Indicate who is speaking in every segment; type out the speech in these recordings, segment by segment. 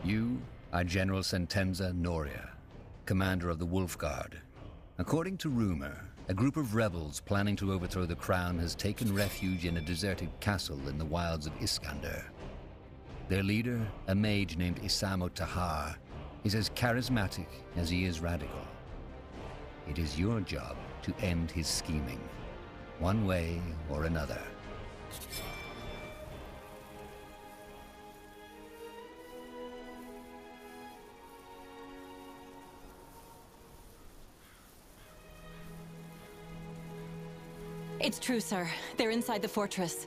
Speaker 1: You are General Sentenza Noria, commander of the Wolf Guard. According to rumor, a group of rebels planning to overthrow the crown has taken refuge in a deserted castle in the wilds of Iskander. Their leader, a mage named Isamo Tahar, is as charismatic as he is radical. It is your job to end his scheming, one way or another.
Speaker 2: It's true, sir. They're inside the fortress.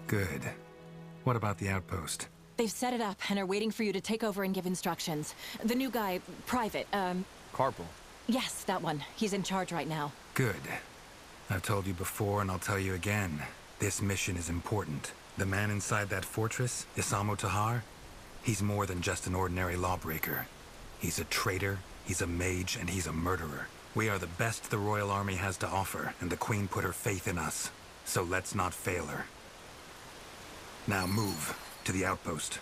Speaker 3: Good. What about the outpost?
Speaker 2: They've set it up and are waiting for you to take over and give instructions. The new guy, Private,
Speaker 4: Corporal.
Speaker 2: Yes, that one. He's in charge right now.
Speaker 3: Good. I've told you before and I'll tell you again. This mission is important. The man inside that fortress, Isamo Tahar, he's more than just an ordinary lawbreaker. He's a traitor, he's a mage, and he's a murderer. We are the best the Royal Army has to offer, and the Queen put her faith in us. So let's not fail her. Now move to the outpost.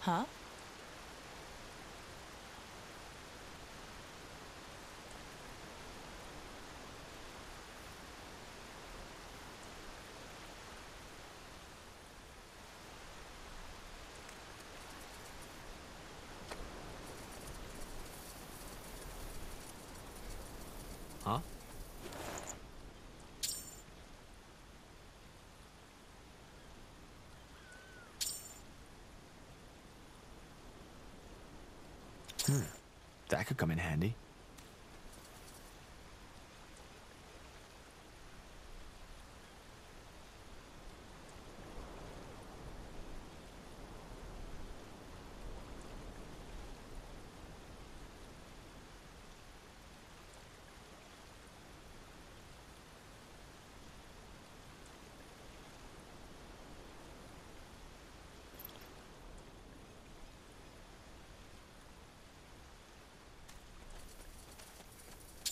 Speaker 2: Huh?
Speaker 4: Huh? That could come in handy.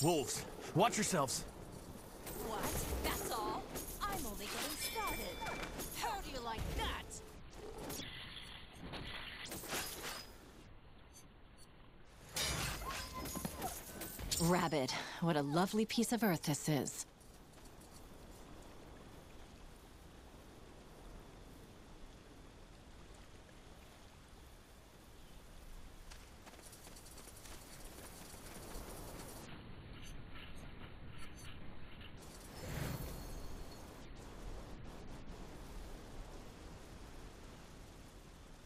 Speaker 4: Wolves, watch yourselves.
Speaker 5: What? That's all? I'm only getting started. How do you like that?
Speaker 2: Rabbit. What a lovely piece of earth this is.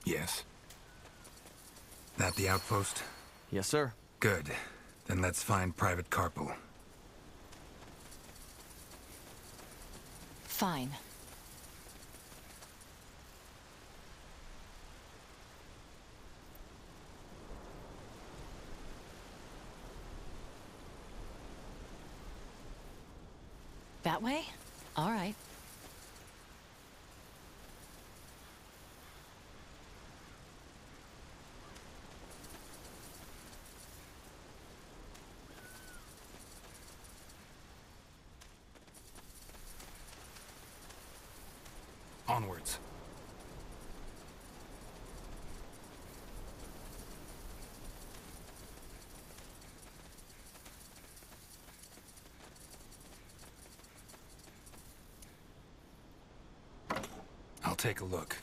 Speaker 3: Yes. That the outpost?
Speaker 4: Yes, sir.
Speaker 3: Good. Then let's find Private Carpel.
Speaker 2: Fine. That way? All right.
Speaker 3: Onwards. I'll take a look.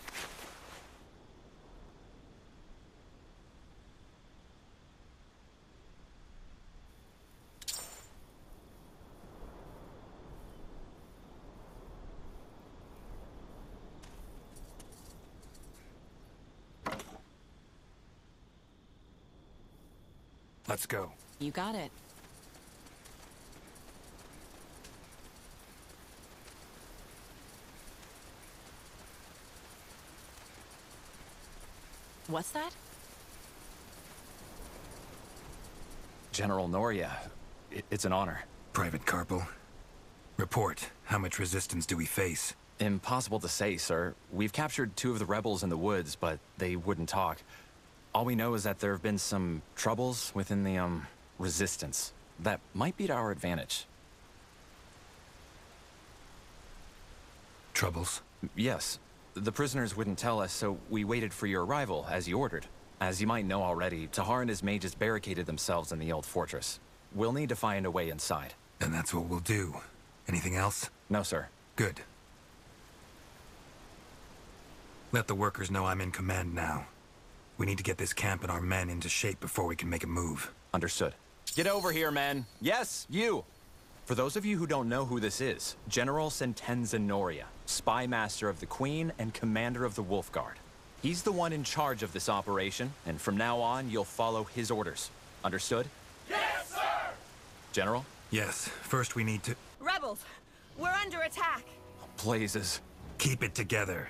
Speaker 3: Let's go.
Speaker 2: You got it. What's that?
Speaker 4: General Noria, it's an honor.
Speaker 3: Private Carpel. Report. How much resistance do we face?
Speaker 4: Impossible to say, sir. We've captured 2 of the rebels in the woods, but they wouldn't talk. All we know is that there have been some troubles within the, resistance. That might be to our advantage.
Speaker 3: Troubles?
Speaker 4: Yes. The prisoners wouldn't tell us, so we waited for your arrival, as you ordered. As you might know already, Tahar and his mages barricaded themselves in the old fortress. We'll need to find a way inside.
Speaker 3: And that's what we'll do. Anything else?
Speaker 4: No, sir.
Speaker 3: Good. Let the workers know I'm in command now. We need to get this camp and our men into shape before we can make a move.
Speaker 4: Understood. Get over here, men. Yes, you! For those of you who don't know who this is, General Sentenza Noria, spy master of the Queen and commander of the Wolf Guard. He's the one in charge of this operation, and from now on, you'll follow his orders. Understood?
Speaker 6: Yes, sir!
Speaker 4: General?
Speaker 3: Yes, first we need to...
Speaker 5: Rebels, we're under attack.
Speaker 4: Blazes.
Speaker 3: keep it together.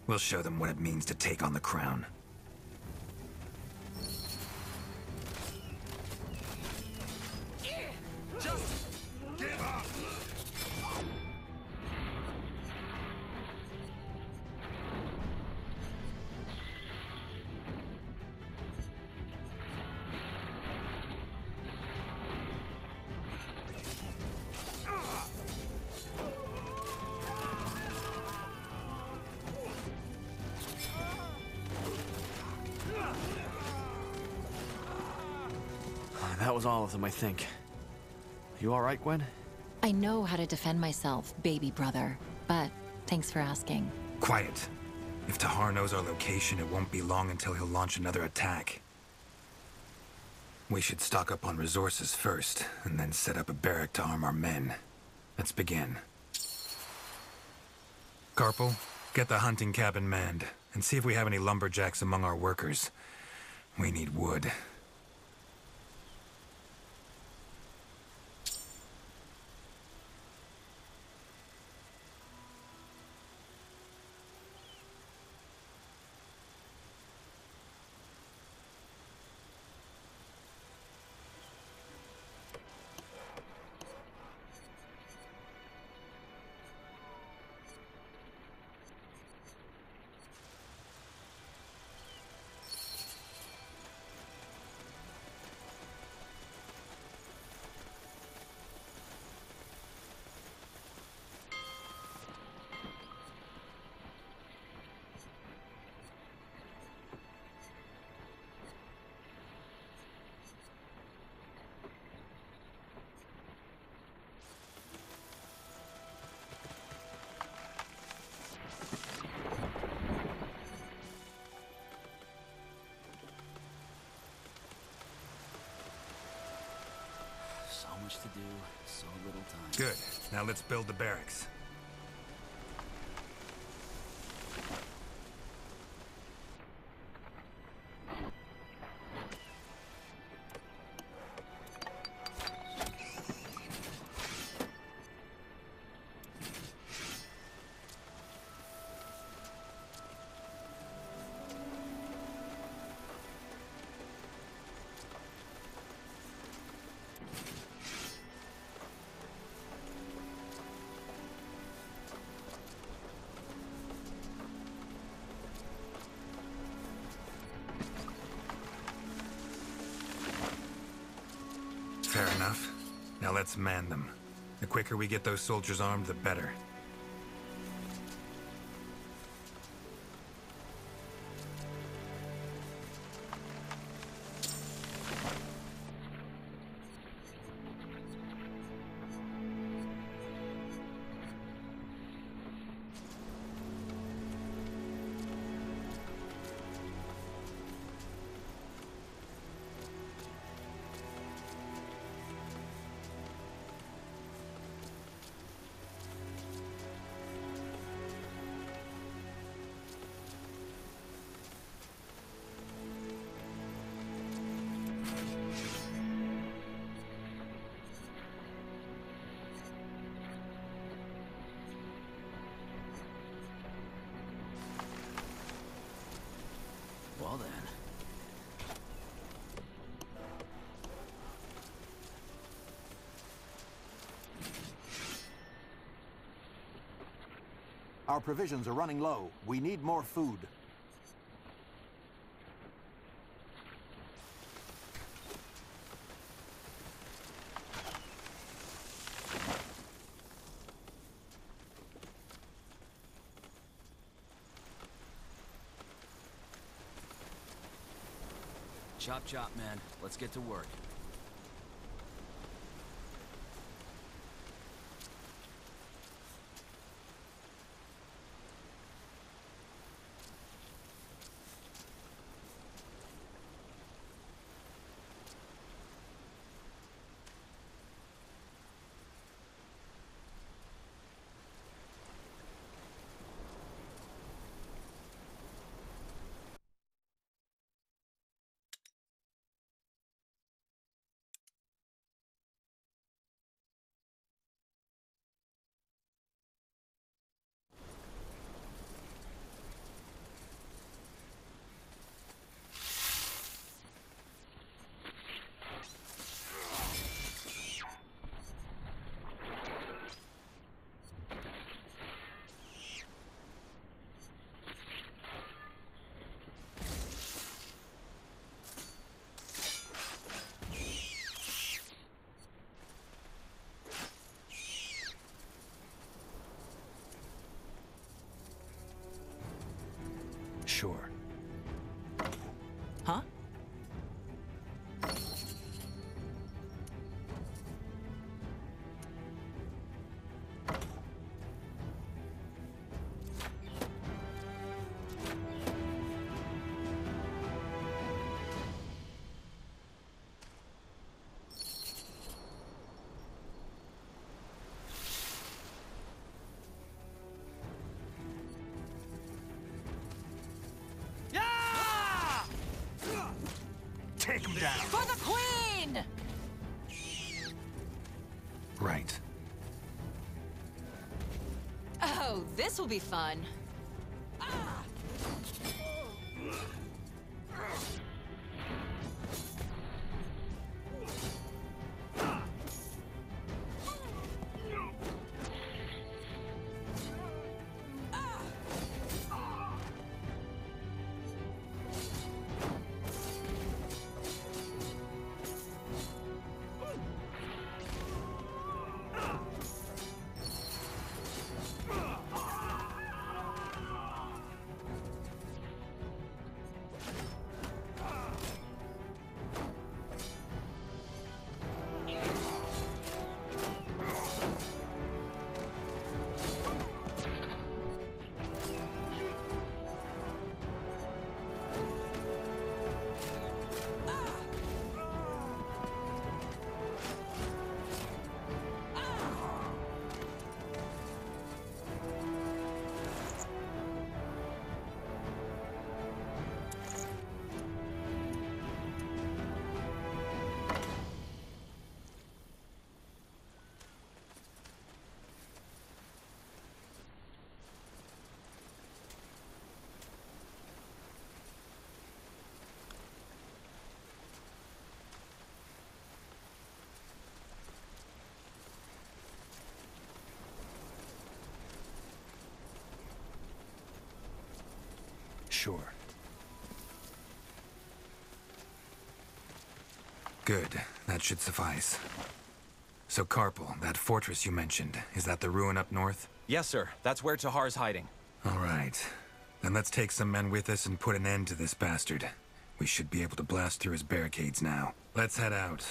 Speaker 3: We'll show them what it means to take on the crown.
Speaker 4: That was all of them, I think. You all right, Gwen?
Speaker 2: I know how to defend myself, baby brother, but thanks for asking.
Speaker 3: Quiet. If Tahar knows our location, it won't be long until he'll launch another attack. We should stock up on resources first, and then set up a barrack to arm our men. Let's begin. Carpal, get the hunting cabin manned, and see if we have any lumberjacks among our workers. We need wood.
Speaker 7: So much to do, so little time.
Speaker 3: Good. Now let's build the barracks. Fair enough. Now let's man them. The quicker we get those soldiers armed, the better.
Speaker 6: Our provisions are running low. We need more food.
Speaker 7: Chop chop, man. Let's get to work.
Speaker 3: Sure.
Speaker 2: Huh?
Speaker 3: Take him down!
Speaker 2: For the Queen!
Speaker 3: Right.
Speaker 2: Oh, this will be fun.
Speaker 3: Sure. Good. That should suffice. So, Carpal, that fortress you mentioned, is that the ruin up north?
Speaker 4: Yes, sir. That's where Tahar's hiding.
Speaker 3: All right. Then let's take some men with us and put an end to this bastard. We should be able to blast through his barricades now. Let's head out.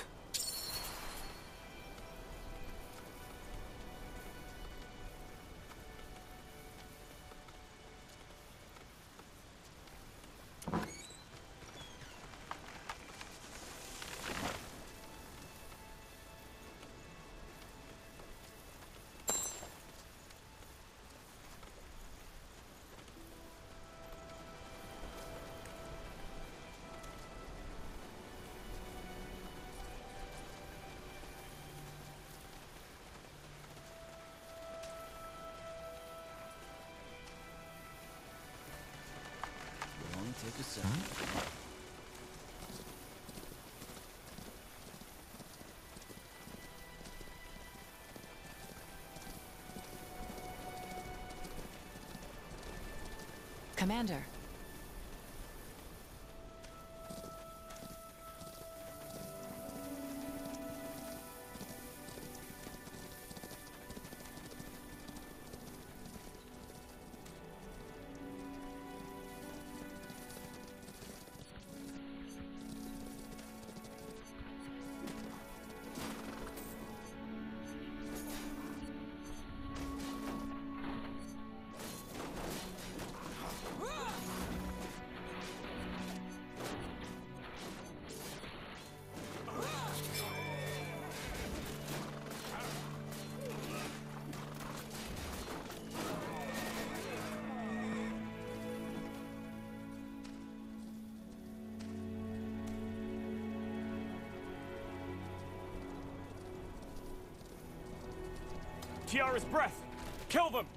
Speaker 7: Take a second.
Speaker 2: Commander.
Speaker 8: Tiara's breath! Kill them!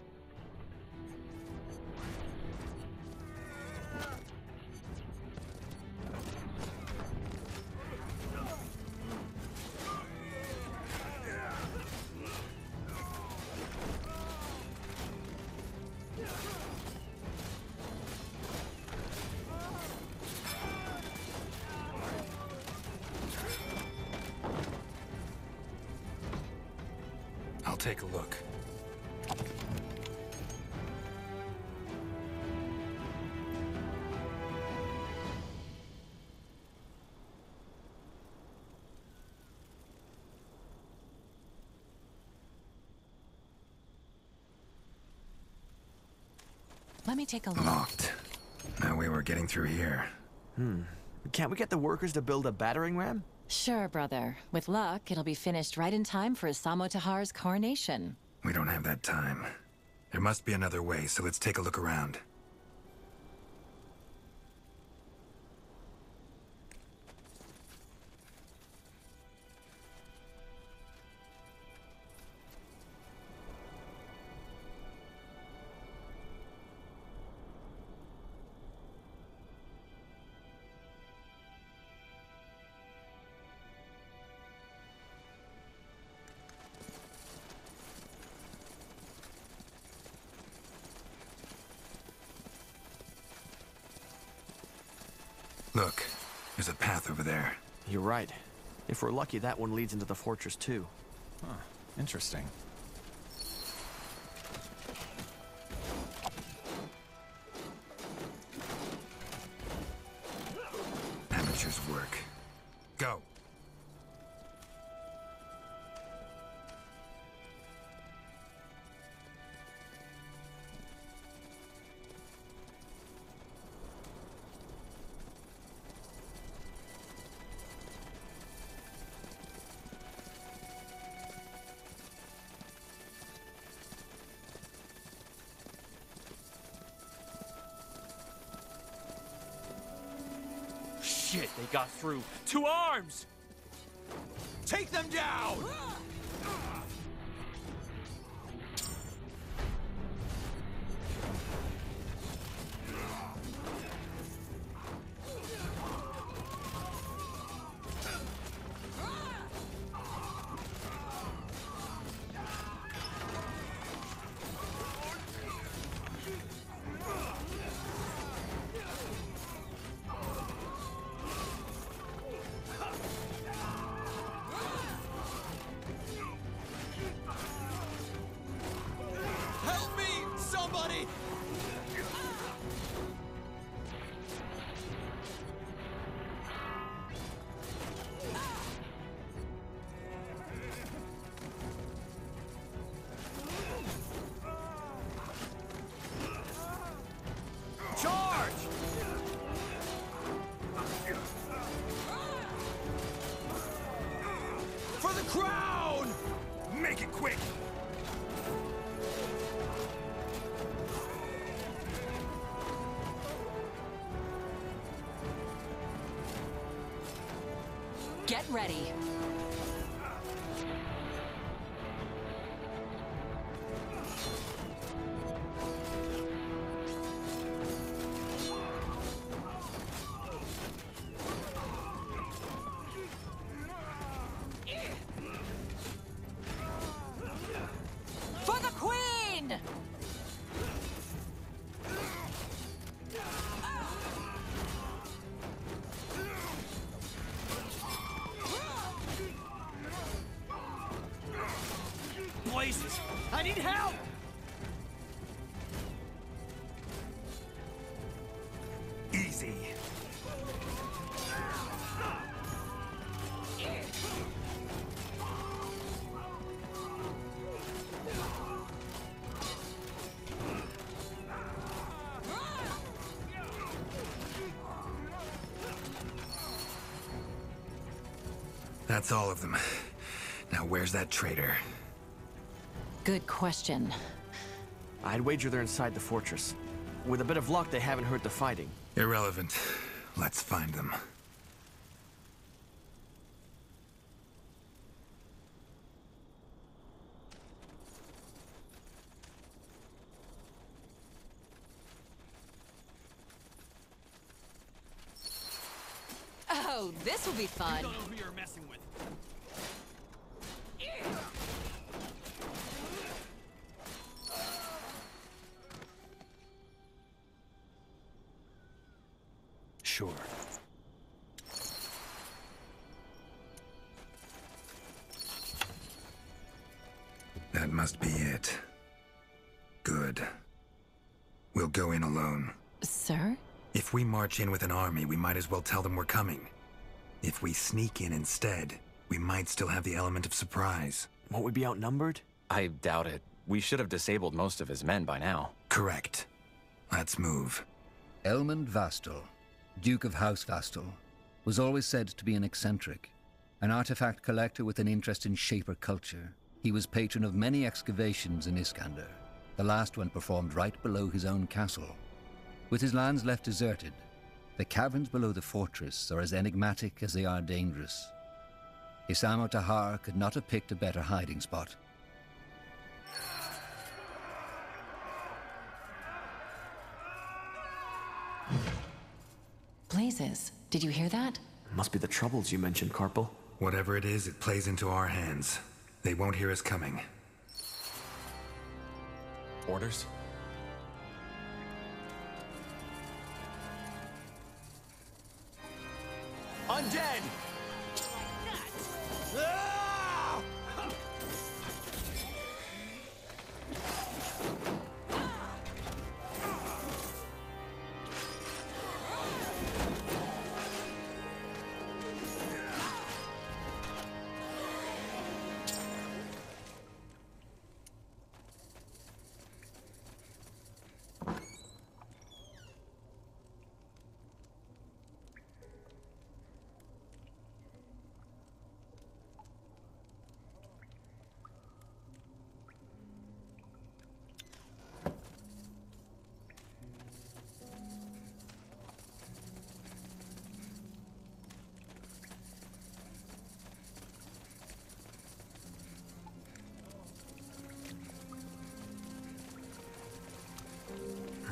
Speaker 3: I'll take a look.
Speaker 2: Let me take a look.
Speaker 3: Locked. No way we're getting through here.
Speaker 7: Can't we get the workers to build a battering ram?
Speaker 2: Sure, brother. With luck, it'll be finished right in time for Isamo Tahar's coronation.
Speaker 3: We don't have that time. There must be another way, so let's take a look around. Look, there's a path over there.
Speaker 7: You're right. If we're lucky, that one leads into the fortress too.
Speaker 4: Huh. Interesting.
Speaker 3: Amateur's work. Go.
Speaker 8: Shit, they got through. 2 arms!
Speaker 4: Take them down! Help me, somebody! Charge! For the crown!
Speaker 3: Make it quick!
Speaker 2: Get ready. For the Queen!
Speaker 3: see. That's all of them. Now where's that traitor?
Speaker 2: Good question.
Speaker 7: I'd wager they're inside the fortress. With a bit of luck, they haven't heard the fighting.
Speaker 3: Irrelevant. Let's find them.
Speaker 2: Oh, this will be fun.
Speaker 8: Don't know who you're messing with.
Speaker 7: Sure.
Speaker 3: That must be it. Good. We'll go in alone.
Speaker 2: Sir?
Speaker 3: If we march in with an army, we might as well tell them we're coming. If we sneak in instead, we might still have the element of surprise.
Speaker 7: Won't we be outnumbered?
Speaker 4: I doubt it. We should have disabled most of his men by now.
Speaker 3: Correct. Let's move.
Speaker 1: Elmund Vastal, Duke of House Vastal, was always said to be an eccentric. An artifact collector with an interest in Shaper culture, he was patron of many excavations in Iskander, the last one performed right below his own castle. With his lands left deserted, the caverns below the fortress are as enigmatic as they are dangerous. Isamo Tahar could not have picked a better hiding spot.
Speaker 2: Blazes, did you hear that?
Speaker 7: Must be the troubles you mentioned, Carpal.
Speaker 3: Whatever it is, it plays into our hands. They won't hear us coming.
Speaker 4: Orders? Undead! Ah!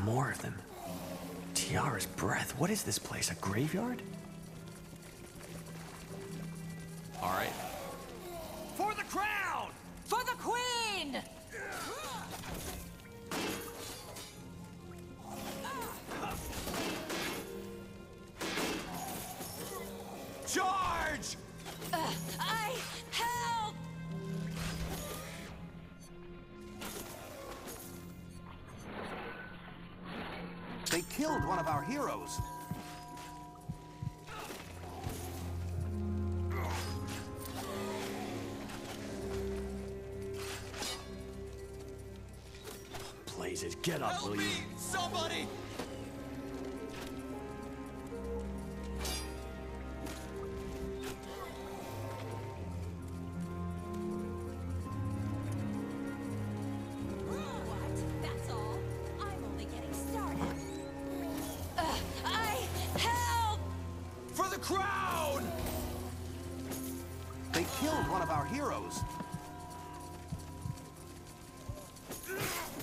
Speaker 7: More of them. Tiara's breath. What is this place? A graveyard?
Speaker 4: All right.
Speaker 8: For the crown!
Speaker 2: For the Queen!
Speaker 4: Charge!
Speaker 2: I help!
Speaker 6: They killed one of our heroes.
Speaker 7: Blazes, get up, will you?
Speaker 4: Somebody!
Speaker 5: What? That's all? I'm only getting started.
Speaker 2: I help!
Speaker 4: For the crown!
Speaker 6: They killed one of our heroes.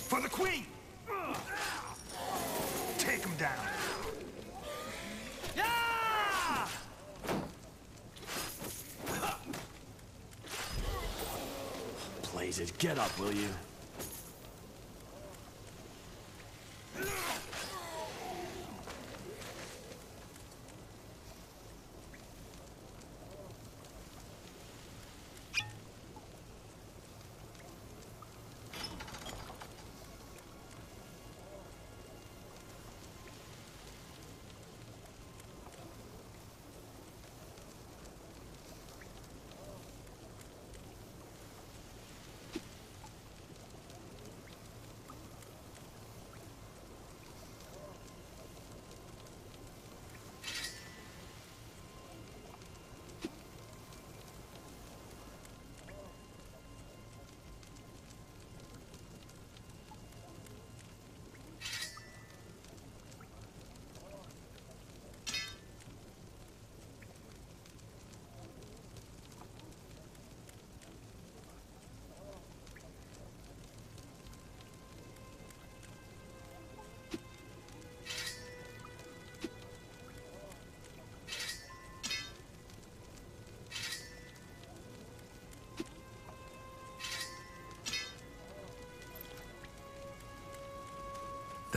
Speaker 3: For the Queen! Take him down.
Speaker 8: Yeah!
Speaker 7: Blazes, get up, will you?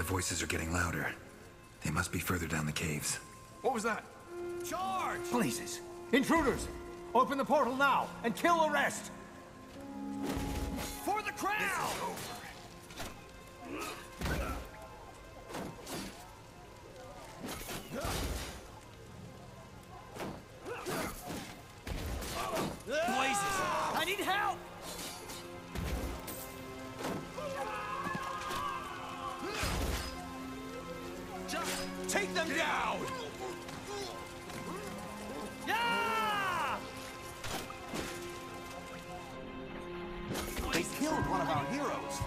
Speaker 3: The voices are getting louder. They must be further down the caves.
Speaker 8: What was that? Charge!
Speaker 6: Blazes!
Speaker 8: Intruders! Open the portal now and kill the rest! For the crown! Blazes! I need help!
Speaker 4: Take them down!
Speaker 8: Yeah!
Speaker 6: They killed one of our heroes!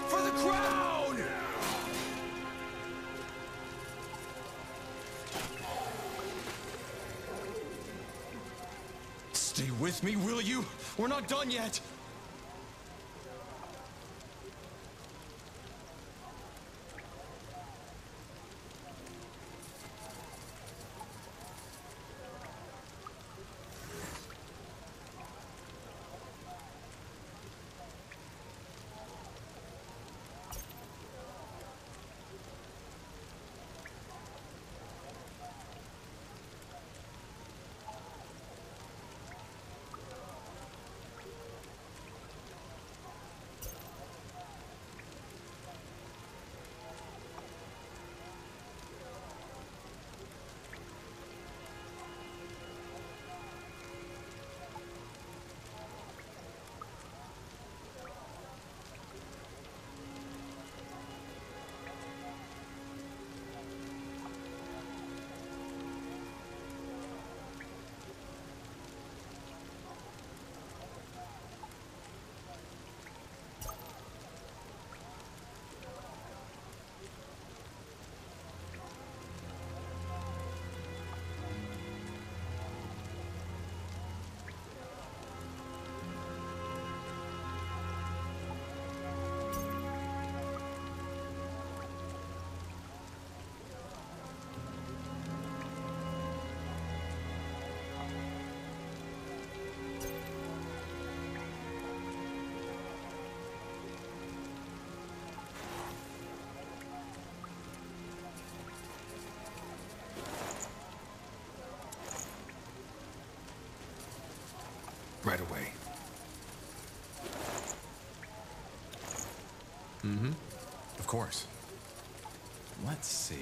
Speaker 4: For the crown! Stay with me, will you? We're not done yet!
Speaker 3: Right away.
Speaker 4: Mm-hmm. Of course. Let's see.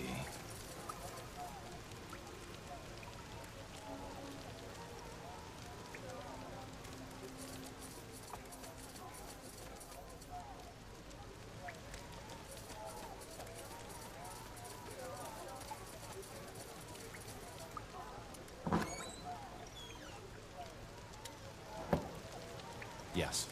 Speaker 4: Yes.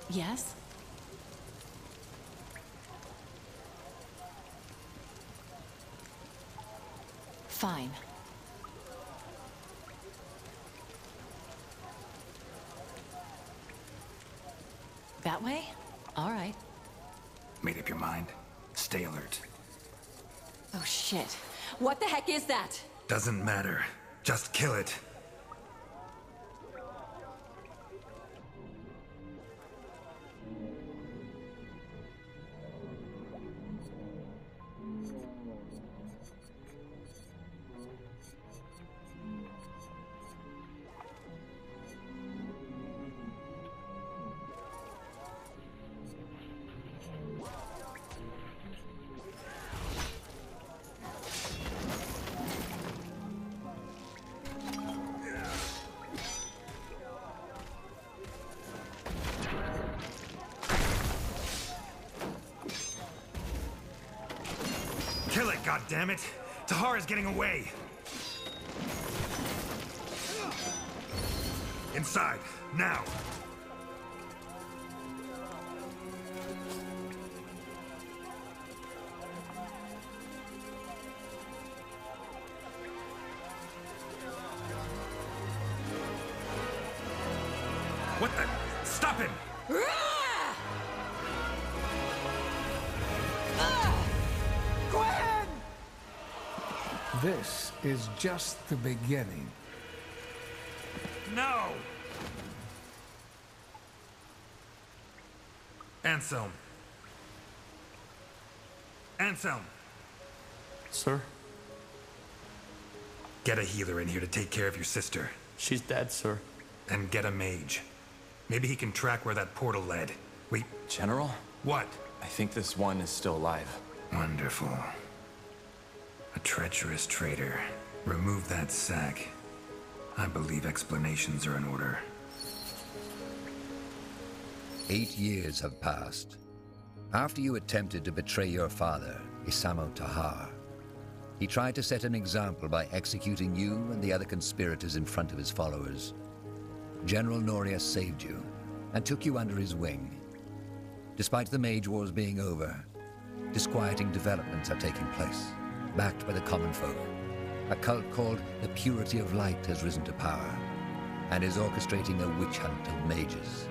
Speaker 2: Yes? Fine. That way? All right.
Speaker 3: Made up your mind? Stay alert.
Speaker 2: Oh, shit. What the heck is that?
Speaker 3: Doesn't matter. Just kill it. Kill it, goddammit! Tahar is getting away! Inside, now! What the? Stop him!
Speaker 5: Gwen!
Speaker 9: This is just the beginning.
Speaker 3: No! Anselm. Anselm!
Speaker 7: Sir?
Speaker 3: Get a healer in here to take care of your sister.
Speaker 7: She's dead, sir.
Speaker 3: And get a mage. Maybe he can track where that portal led. Wait.
Speaker 4: General?
Speaker 3: What?
Speaker 4: I think this one is still alive.
Speaker 3: Wonderful. A treacherous traitor. Remove that sack. I believe explanations are in order.
Speaker 1: 8 years have passed. After you attempted to betray your father, Isamo Tahar, he tried to set an example by executing you and the other conspirators in front of his followers. General Noria saved you and took you under his wing. Despite the Mage Wars being over, disquieting developments are taking place, backed by the common folk. A cult called the Purity of Light has risen to power and is orchestrating a witch hunt of mages.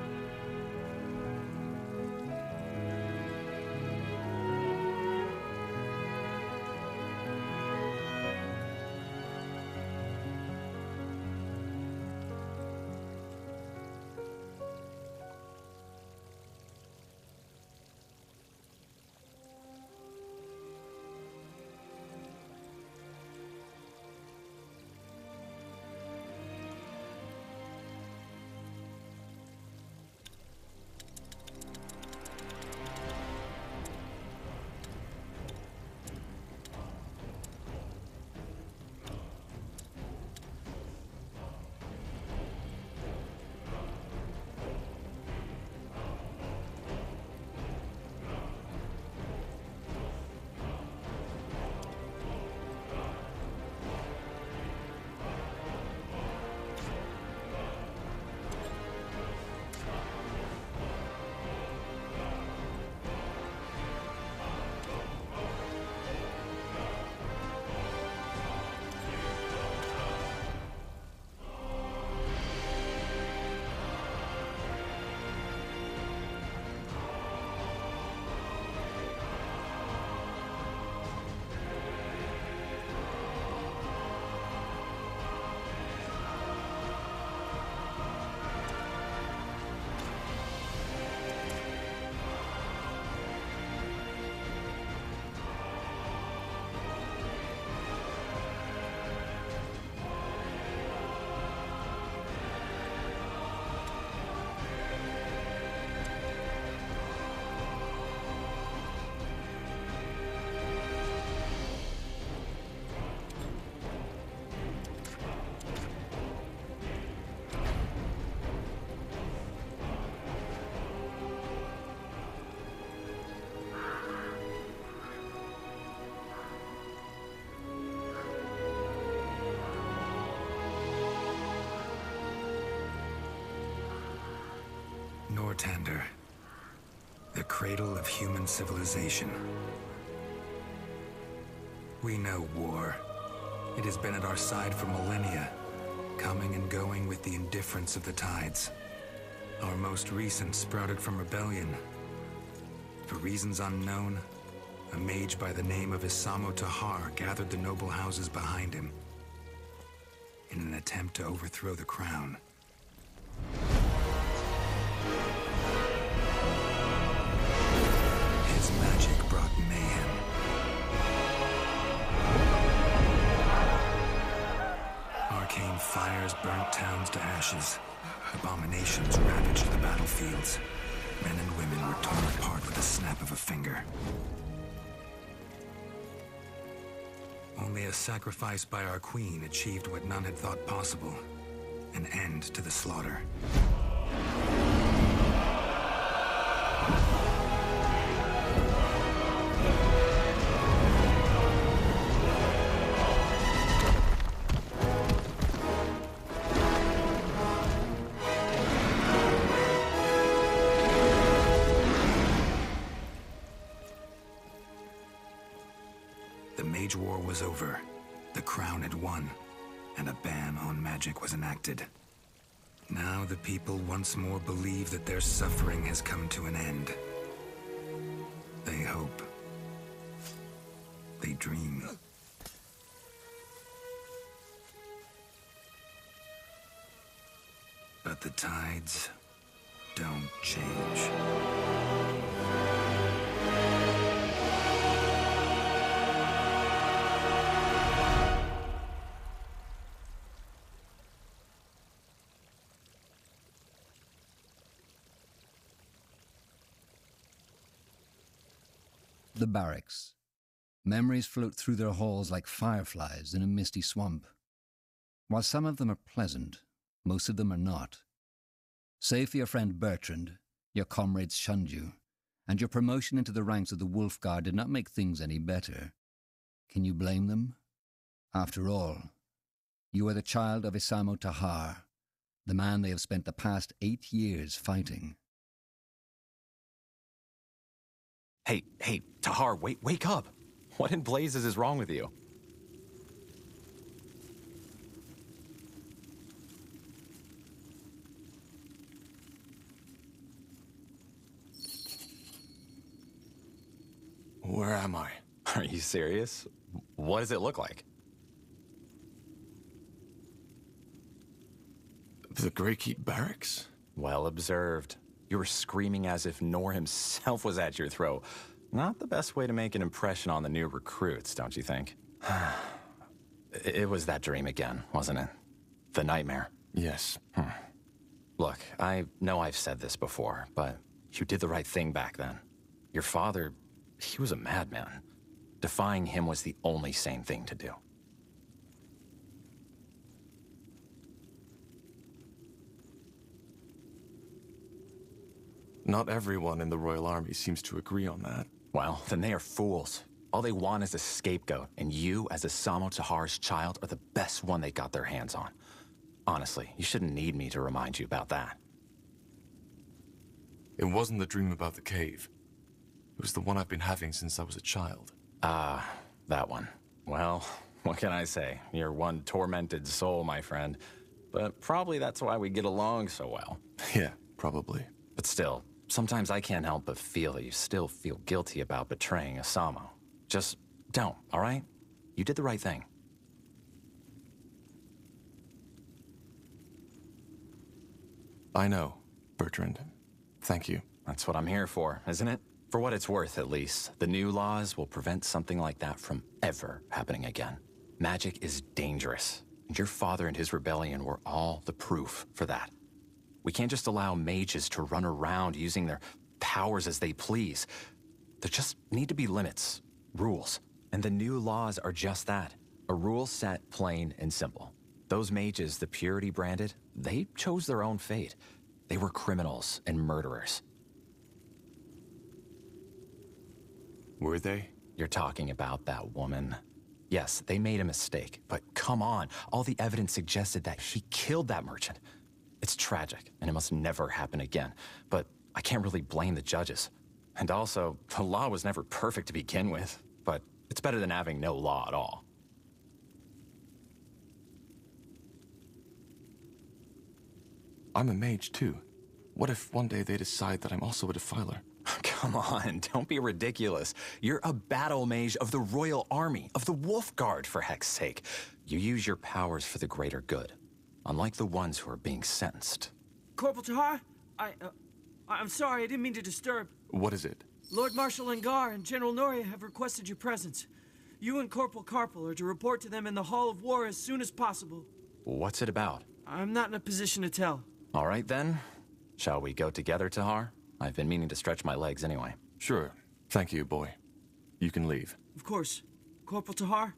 Speaker 3: Nortander, the cradle of human civilization. We know war. It has been at our side for millennia, coming and going with the indifference of the tides. Our most recent sprouted from rebellion. For reasons unknown, a mage by the name of Isamo Tahar gathered the noble houses behind him in an attempt to overthrow the crown. His magic brought mayhem. Arcane fires burnt towns to ashes. Abominations ravaged the battlefields. Men and women were torn apart with the snap of a finger. Only a sacrifice by our queen achieved what none had thought possible. An end to the slaughter. Mage War was over. The Crown had won, and a ban on magic was enacted. Now the people once more believe that their suffering has come to an end. They hope. They dream. But the tides don't change.
Speaker 1: The barracks. Memories float through their halls like fireflies in a misty swamp. While some of them are pleasant, most of them are not. Save for your friend Bertrand, your comrades shunned you, and your promotion into the ranks of the Wolf Guard did not make things any better. Can you blame them? After all, you are the child of Isamo Tahar, the man they have spent the past 8 years fighting.
Speaker 4: Hey, Tahar, wake up! What in blazes is wrong with you?
Speaker 10: Where am I?
Speaker 4: Are you serious? What does it look like?
Speaker 10: The Greykeep Barracks?
Speaker 4: Well observed. You were screaming as if Nor himself was at your throat. Not the best way to make an impression on the new recruits, don't you think? It was that dream again, wasn't it? The nightmare.
Speaker 10: Yes.
Speaker 4: Look, I know I've said this before, but you did the right thing back then. Your father, he was a madman. Defying him was the only sane thing to do.
Speaker 10: Not everyone in the Royal Army seems to agree on that.
Speaker 4: Well, then they are fools. All they want is a scapegoat, and you, as Isamo Tahar's child, are the best one they got their hands on. Honestly, you shouldn't need me to remind you about that.
Speaker 10: It wasn't the dream about the cave. It was the one I've been having since I was a child.
Speaker 4: Ah, that one. Well, what can I say? You're one tormented soul, my friend. But probably that's why we get along so well.
Speaker 10: Yeah, probably.
Speaker 4: But still, sometimes I can't help but feel that you still feel guilty about betraying Isamo. Just don't, all right? You did the right thing.
Speaker 10: I know, Bertrand. Thank you.
Speaker 4: That's what I'm here for, isn't it? For what it's worth, at least, the new laws will prevent something like that from ever happening again. Magic is dangerous, and your father and his rebellion were all the proof for that. We can't just allow mages to run around using their powers as they please. There just need to be limits, rules. And the new laws are just that. A rule set plain and simple. Those mages the Purity branded, they chose their own fate. They were criminals and murderers.
Speaker 10: Were they?
Speaker 4: You're talking about that woman. Yes, they made a mistake, but come on. All the evidence suggested that she killed that merchant. It's tragic, and it must never happen again. But I can't really blame the judges. And also, the law was never perfect to begin with. But it's better than having no law at all.
Speaker 10: I'm a mage, too. What if one day they decide that I'm also a defiler?
Speaker 4: Come on, don't be ridiculous. You're a battle mage of the Royal Army, of the Wolf Guard, for heck's sake. You use your powers for the greater good, unlike the ones who are being sentenced.
Speaker 11: Corporal Tahar, I'm sorry, I didn't mean to disturb.
Speaker 10: What is it?
Speaker 11: Lord Marshal Angar and General Noria have requested your presence. You and Corporal Carpel are to report to them in the Hall of War as soon as possible.
Speaker 4: What's it about?
Speaker 11: I'm not in a position to tell.
Speaker 4: All right, then. Shall we go together, Tahar? I've been meaning to stretch my legs anyway.
Speaker 10: Sure. Thank you, boy. You can leave.
Speaker 11: Of course. Corporal Tahar?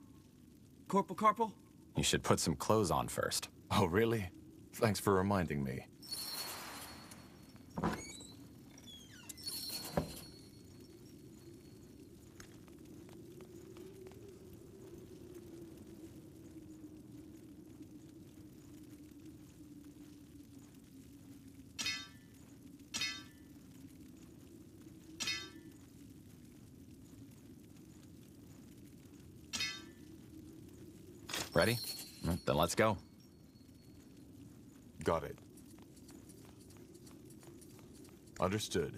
Speaker 11: Corporal Carpel?
Speaker 4: You should put some clothes on first.
Speaker 10: Oh, really? Thanks for reminding me.
Speaker 4: Ready? Then let's go.
Speaker 10: Got it. Understood.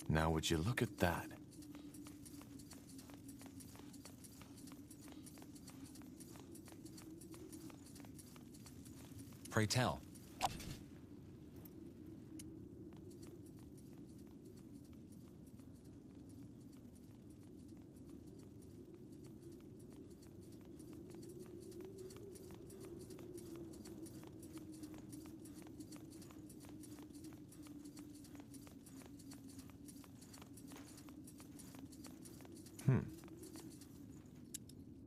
Speaker 10: Now would you look at that?
Speaker 4: Pray tell.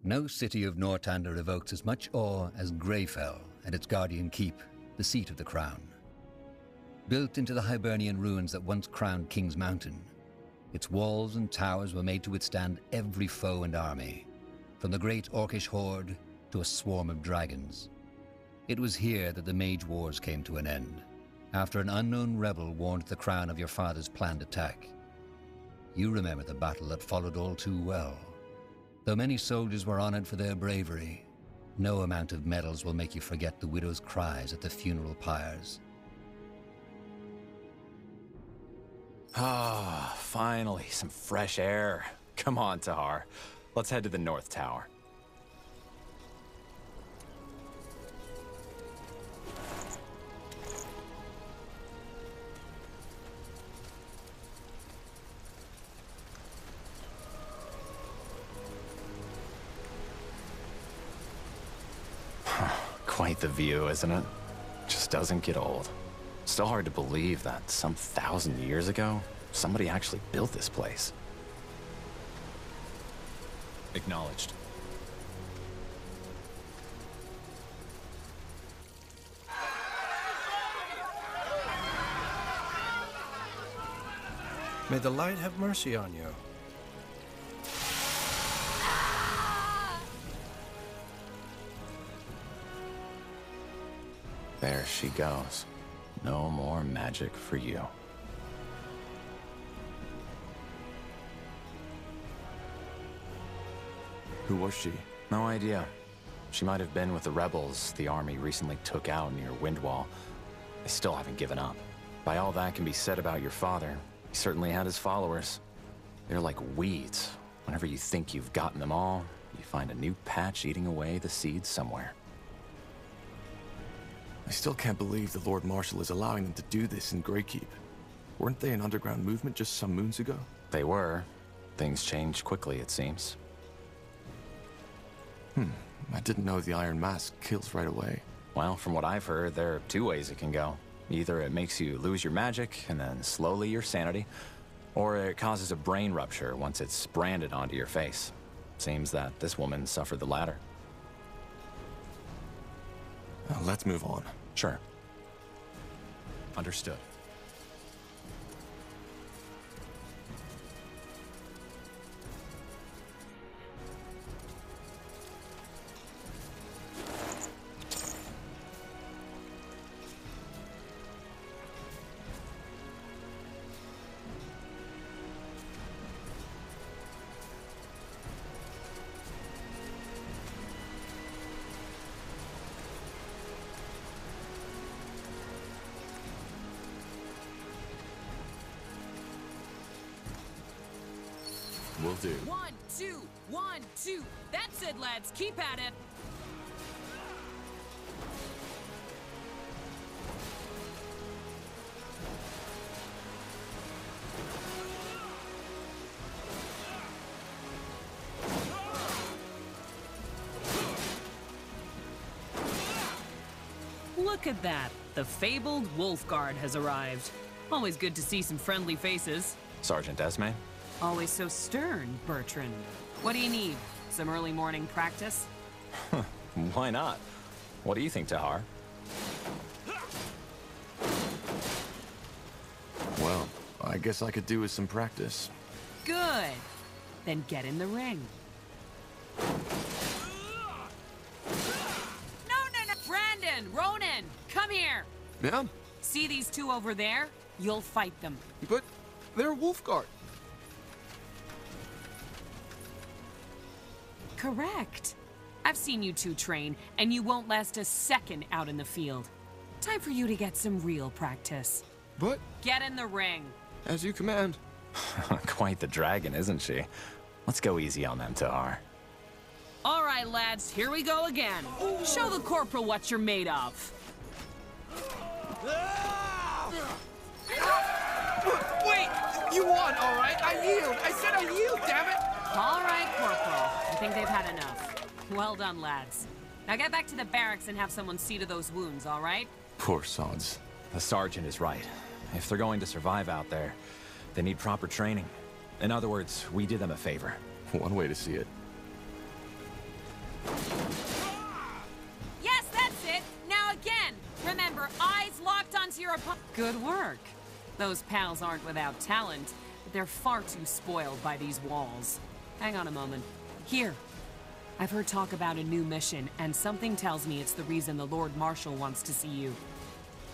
Speaker 1: No city of Nortander evokes as much awe as Greyfell and its guardian keep, the seat of the crown. Built into the Hibernian ruins that once crowned King's Mountain, its walls and towers were made to withstand every foe and army, from the great Orcish horde to a swarm of dragons. It was here that the Mage Wars came to an end, after an unknown rebel warned the crown of your father's planned attack. You remember the battle that followed all too well. Though many soldiers were honored for their bravery, no amount of medals will make you forget the widow's cries at the funeral pyres.
Speaker 4: Ah, finally, some fresh air. Come on, Tahar. Let's head to the North Tower. Quite the view, isn't it? Just doesn't get old. Still hard to believe that some 1,000 years ago, somebody actually built this place. Acknowledged.
Speaker 12: May the light have mercy on you.
Speaker 4: There she goes. No more magic for you.
Speaker 10: Who was she?
Speaker 4: No idea. She might have been with the rebels the army recently took out near Windwall. They still haven't given up. By all that can be said about your father, he certainly had his followers. They're like weeds. Whenever you think you've gotten them all, you find a new patch eating away the seeds somewhere.
Speaker 10: I still can't believe the Lord Marshal is allowing them to do this in Greykeep. Weren't they an underground movement just some moons ago?
Speaker 4: They were. Things changed quickly, it seems.
Speaker 10: I didn't know the Iron Mask kills right away.
Speaker 4: Well, from what I've heard, there are two ways it can go. Either it makes you lose your magic, and then slowly your sanity, or it causes a brain rupture once it's branded onto your face. Seems that this woman suffered the latter.
Speaker 10: Let's move on.
Speaker 4: Sure. Understood.
Speaker 10: Will do.
Speaker 5: 1, 2, 1, 2. That's it, lads. Keep at it.
Speaker 13: Look at that. The fabled Wolf Guard has arrived. Always good to see some friendly faces.
Speaker 4: Sergeant Esme?
Speaker 13: Always so stern, Bertrand. What do you need? Some early morning practice?
Speaker 4: Why not? What do you think, Tahar?
Speaker 10: Well, I guess I could do with some practice.
Speaker 13: Good. Then get in the ring. No. Brandon, Ronan, come here.
Speaker 12: Yeah?
Speaker 13: See these two over there? You'll fight them.
Speaker 12: But they're Wolfguard.
Speaker 13: correct. I've seen you two train, and you won't last a second out in the field. Time for you to get some real practice.
Speaker 10: But...
Speaker 13: Get in the ring.
Speaker 10: As you command.
Speaker 4: Quite the dragon, isn't she? Let's go easy on them, Tahar.
Speaker 13: All right, lads, here we go again. Show the corporal what you're made of.
Speaker 14: Wait! You won, all right? I yield! I said I yield, damn it!
Speaker 13: All right, Corporal. I think they've had enough. Well done, lads. Now get back to the barracks and have someone see to those wounds, all right?
Speaker 10: Poor sods.
Speaker 4: The sergeant is right. If they're going to survive out there, they need proper training. In other words, we did them a favor.
Speaker 10: One way to see it.
Speaker 13: Yes, that's it! Now again! Remember, eyes locked onto your opponent. Good work. Those pals aren't without talent, but they're far too spoiled by these walls. Hang on a moment. Here. I've heard talk about a new mission, and something tells me it's the reason the Lord Marshal wants to see you.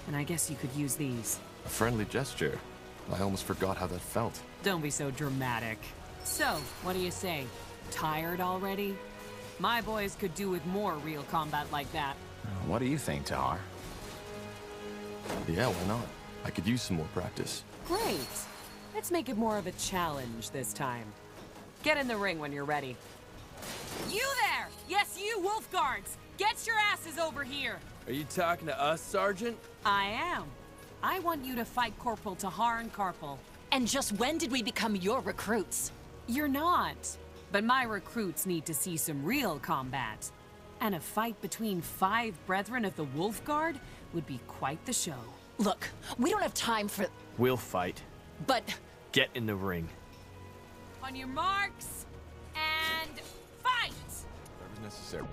Speaker 13: And I guess you could use these.
Speaker 10: A friendly gesture. I almost forgot how that felt.
Speaker 13: Don't be so dramatic. So, what do you say? Tired already? My boys could do with more real combat like that.
Speaker 4: What do you think, Tahar?
Speaker 10: Yeah, why not? I could use some more practice.
Speaker 13: Great. Let's make it more of a challenge this time. Get in the ring when you're ready. You there! Yes, you, Wolf Guards! Get your asses over here!
Speaker 14: Are you talking to us, Sergeant?
Speaker 13: I am. I want you to fight Corporal Tahar and Carpal.
Speaker 2: And just when did we become your recruits?
Speaker 13: You're not. But my recruits need to see some real combat. And a fight between 5 brethren of the Wolf Guard would be quite the show.
Speaker 2: Look, we don't have time for...
Speaker 14: We'll fight.
Speaker 2: But...
Speaker 14: Get in the ring.
Speaker 13: On your marks, and fight!
Speaker 10: Whatever's necessary.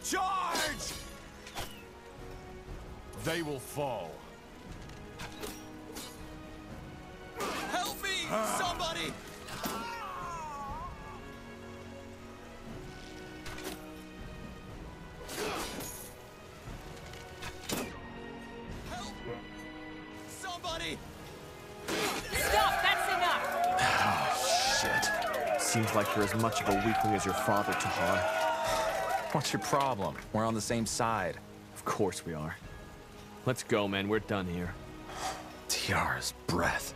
Speaker 6: Charge! They will fall. Help me! Somebody! Help! Somebody!
Speaker 13: Stop! That's enough!
Speaker 7: Oh, shit. Seems like you're as much of a weakling as your father, Tahar.
Speaker 4: What's your problem? We're on the same side.
Speaker 14: Of course we are. Let's go, man. We're done here.
Speaker 4: Tiara's breath.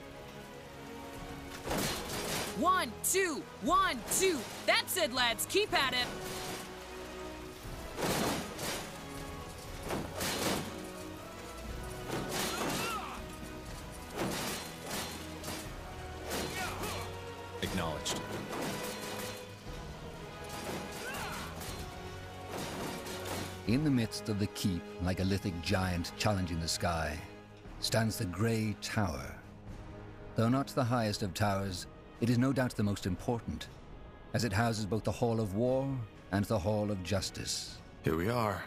Speaker 13: 1, 2, 1, 2. That's it, lads. Keep at it.
Speaker 4: Acknowledged.
Speaker 1: In the midst of the keep, like a lithic giant challenging the sky, stands the Grey Tower. Though not the highest of towers, it is no doubt the most important, as it houses both the Hall of War and the Hall of Justice.
Speaker 10: Here we are.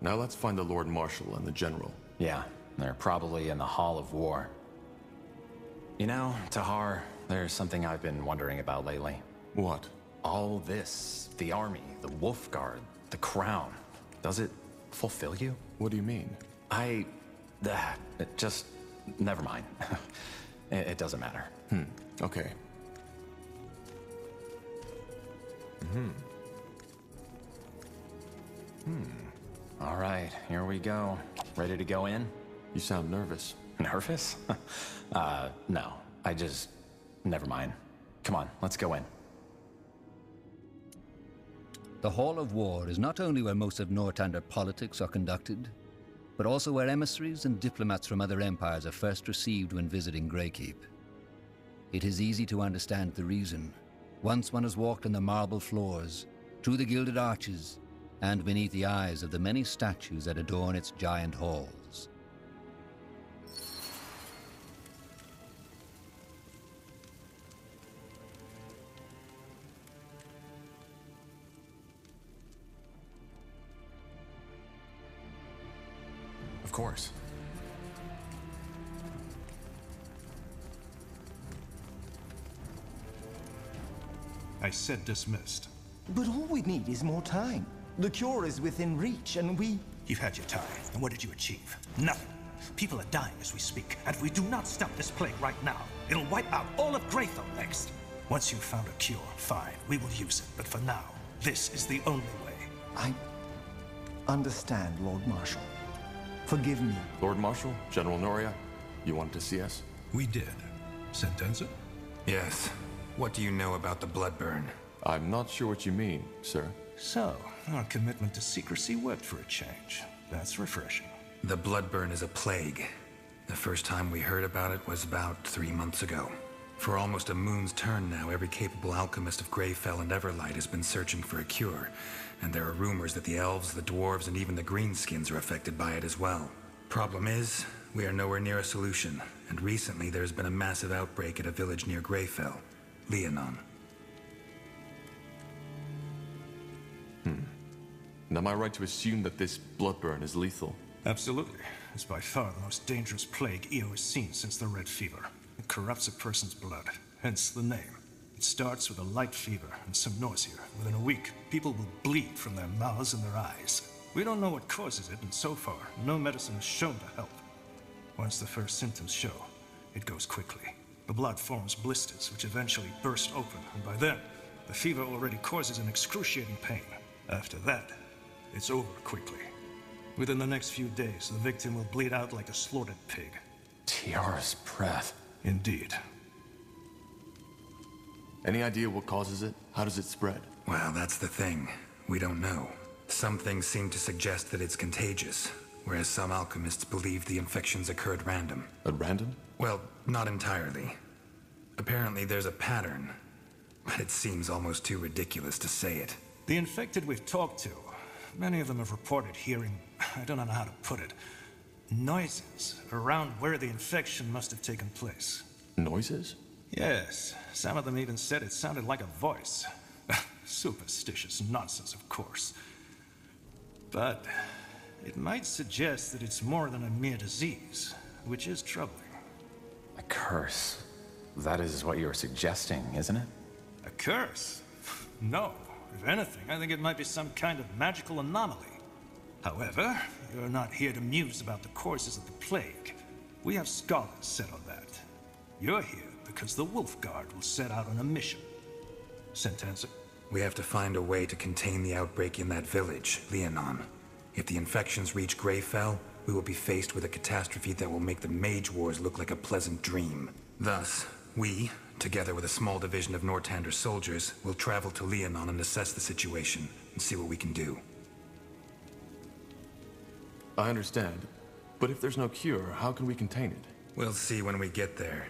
Speaker 10: Now let's find the Lord Marshal and the General.
Speaker 4: Yeah, they're probably in the Hall of War. You know, Tahar, there's something I've been wondering about lately.
Speaker 10: What?
Speaker 4: All this, the army, the Wolf Guard, the crown, does it fulfill you?
Speaker 10: What do you mean?
Speaker 4: It just, never mind. It doesn't matter.
Speaker 10: Okay.
Speaker 4: All right, here we go. Ready to go in?
Speaker 10: You sound nervous.
Speaker 4: Nervous? No. Never mind. Come on, let's go in.
Speaker 1: The Hall of War is not only where most of Nortander politics are conducted, but also where emissaries and diplomats from other empires are first received when visiting Greykeep. It is easy to understand the reason. Once one has walked on the marble floors, through the gilded arches, and beneath the eyes of the many statues that adorn its giant halls.
Speaker 4: Of course.
Speaker 6: I said dismissed.
Speaker 15: But all we need is more time. The cure is within reach, and we...
Speaker 6: You've had your time, and what did you achieve? Nothing.
Speaker 16: People are dying as we speak, and if we do not stop this plague right now, it'll wipe out all of Grayfell next. Once you've found a cure, fine, we will use it. But for now, this is the only way.
Speaker 15: I understand, Lord Marshal. Forgive me.
Speaker 10: Lord Marshal, General Noria, you wanted to see us?
Speaker 6: We did. Sentenza?
Speaker 3: Yes. What do you know about the Bloodburn?
Speaker 10: I'm not sure what you mean, sir.
Speaker 16: So, our commitment to secrecy worked for a change. That's refreshing.
Speaker 3: The Bloodburn is a plague. The first time we heard about it was about 3 months ago. For almost a moon's turn now, every capable alchemist of Greyfell and Everlight has been searching for a cure. And there are rumors that the elves, the dwarves, and even the greenskins are affected by it as well. Problem is, we are nowhere near a solution. And recently there's been a massive outbreak at a village near Greyfell, Leonon.
Speaker 10: And am I right to assume that this Bloodburn is lethal?
Speaker 16: Absolutely. It's by far the most dangerous plague EO has seen since the Red Fever. It corrupts a person's blood, hence the name. It starts with a light fever and some nausea. Within a week, people will bleed from their mouths and their eyes. We don't know what causes it, and so far, no medicine is shown to help. Once the first symptoms show, it goes quickly. The blood forms blisters, which eventually burst open, and by then, the fever already causes an excruciating pain. After that, it's over quickly. Within the next few days, the victim will bleed out like a slaughtered pig.
Speaker 4: Tiara's breath.
Speaker 16: Indeed.
Speaker 10: Any idea what causes it? How does it spread?
Speaker 3: Well, that's the thing. We don't know. Some things seem to suggest that it's contagious, whereas some alchemists believe the infections occurred random.
Speaker 10: At random?
Speaker 3: Well, not entirely. Apparently there's a pattern, but it seems almost too ridiculous to say it.
Speaker 16: The infected we've talked to, many of them have reported hearing, I don't know how to put it, noises around where the infection must have taken place.
Speaker 10: Noises?
Speaker 16: Yes. Some of them even said it sounded like a voice. Superstitious nonsense, of course. But it might suggest that it's more than a mere disease, which is troubling.
Speaker 4: A curse. That is what you're suggesting, isn't it?
Speaker 16: A curse? No. If anything, I think it might be some kind of magical anomaly. However, you're not here to muse about the causes of the plague. We have scholars set on that. You're here because the Wolfguard will set out on a mission. Sentenza?
Speaker 3: We have to find a way to contain the outbreak in that village, Leonon. If the infections reach Greyfell, we will be faced with a catastrophe that will make the Mage Wars look like a pleasant dream. Thus, we, together with a small division of Nortander's soldiers, will travel to Leonon and assess the situation and see what we can do.
Speaker 10: I understand. But if there's no cure, how can we contain it?
Speaker 3: We'll see when we get there.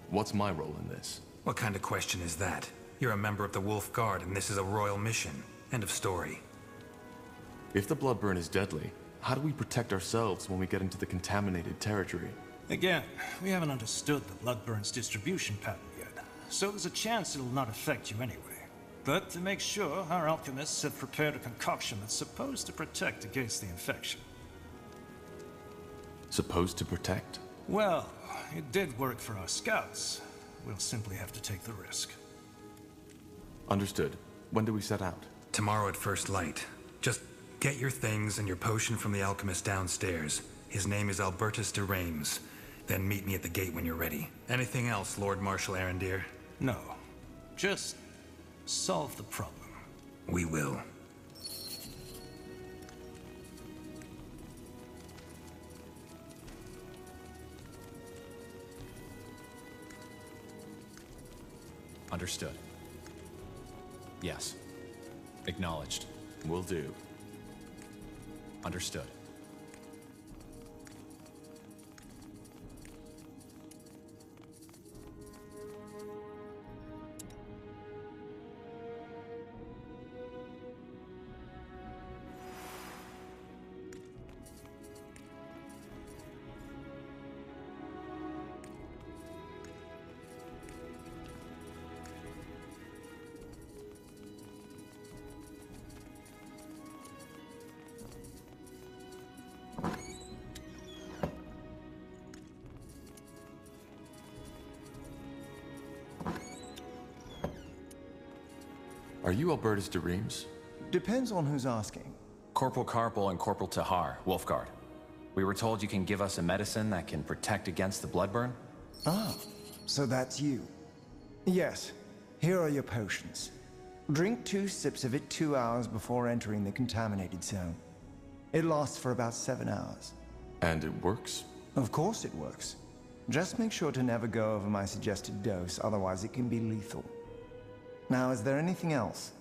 Speaker 10: What's my role in this?
Speaker 3: What kind of question is that? You're a member of the Wolf Guard, and this is a royal mission. End of story.
Speaker 10: If the Bloodburn is deadly, how do we protect ourselves when we get into the contaminated territory?
Speaker 16: Again, we haven't understood the Bloodburn's distribution pattern yet, so there's a chance it'll not affect you anyway. But to make sure, our alchemists have prepared a concoction that's supposed to protect against the infection.
Speaker 10: Supposed to protect?
Speaker 16: Well, it did work for our scouts. We'll simply have to take the risk.
Speaker 10: Understood. When do we set out?
Speaker 3: Tomorrow at first light. Just get your things and your potion from the alchemist downstairs. His name is Albertus de Reims. Then meet me at the gate when you're ready. Anything else, Lord Marshal Arendir?
Speaker 16: No. Just solve the problem.
Speaker 3: We will.
Speaker 4: Understood. Yes. Acknowledged.
Speaker 10: Will do.
Speaker 4: Understood.
Speaker 10: Are you Albertus de Reims?
Speaker 15: Depends on who's asking.
Speaker 4: Corporal Carpel and Corporal Tahar, Wolfguard. We were told you can give us a medicine that can protect against the bloodburn?
Speaker 15: Ah, so that's you. Yes, here are your potions. Drink 2 sips of it 2 hours before entering the contaminated zone. It lasts for about 7 hours.
Speaker 10: And it works?
Speaker 15: Of course it works. Just make sure to never go over my suggested dose, otherwise it can be lethal. Now, is there anything else?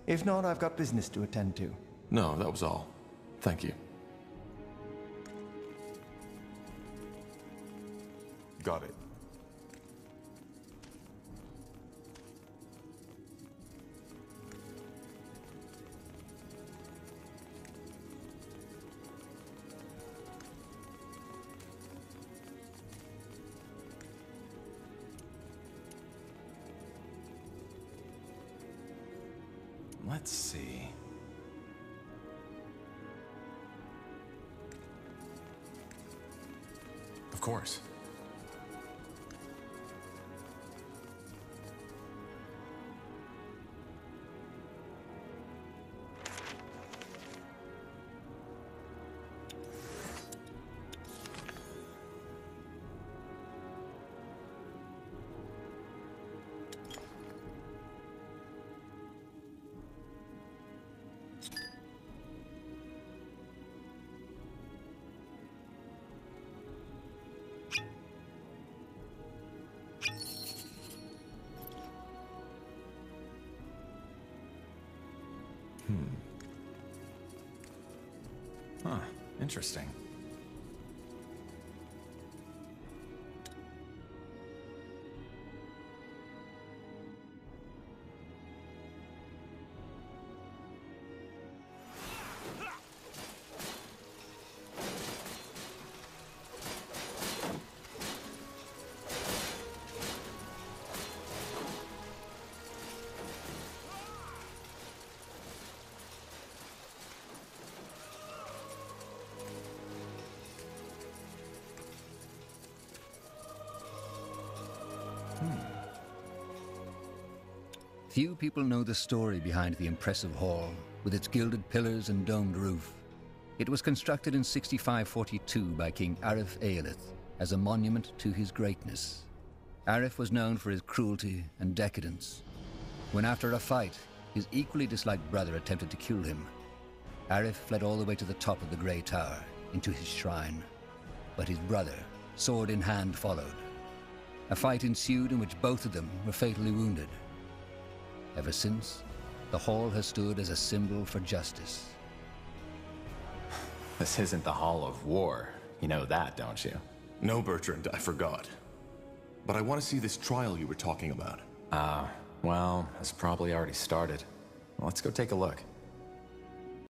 Speaker 15: If not, I've got business to attend to.
Speaker 10: No, that was all. Thank you. Got it.
Speaker 4: Let's see. Of course. Huh, interesting.
Speaker 1: Few people know the story behind the impressive hall, with its gilded pillars and domed roof. It was constructed in 6542 by King Arif Aelith as a monument to his greatness. Arif was known for his cruelty and decadence. When after a fight, his equally disliked brother attempted to kill him, Arif fled all the way to the top of the Grey Tower, into his shrine. But his brother, sword in hand, followed. A fight ensued in which both of them were fatally wounded. Ever since, the hall has stood as a symbol for justice.
Speaker 4: This isn't the Hall of War. You know that, don't you?
Speaker 10: No, Bertrand, I forgot. But I want to see this trial you were talking about.
Speaker 4: Well, it's probably already started. Let's go take a look.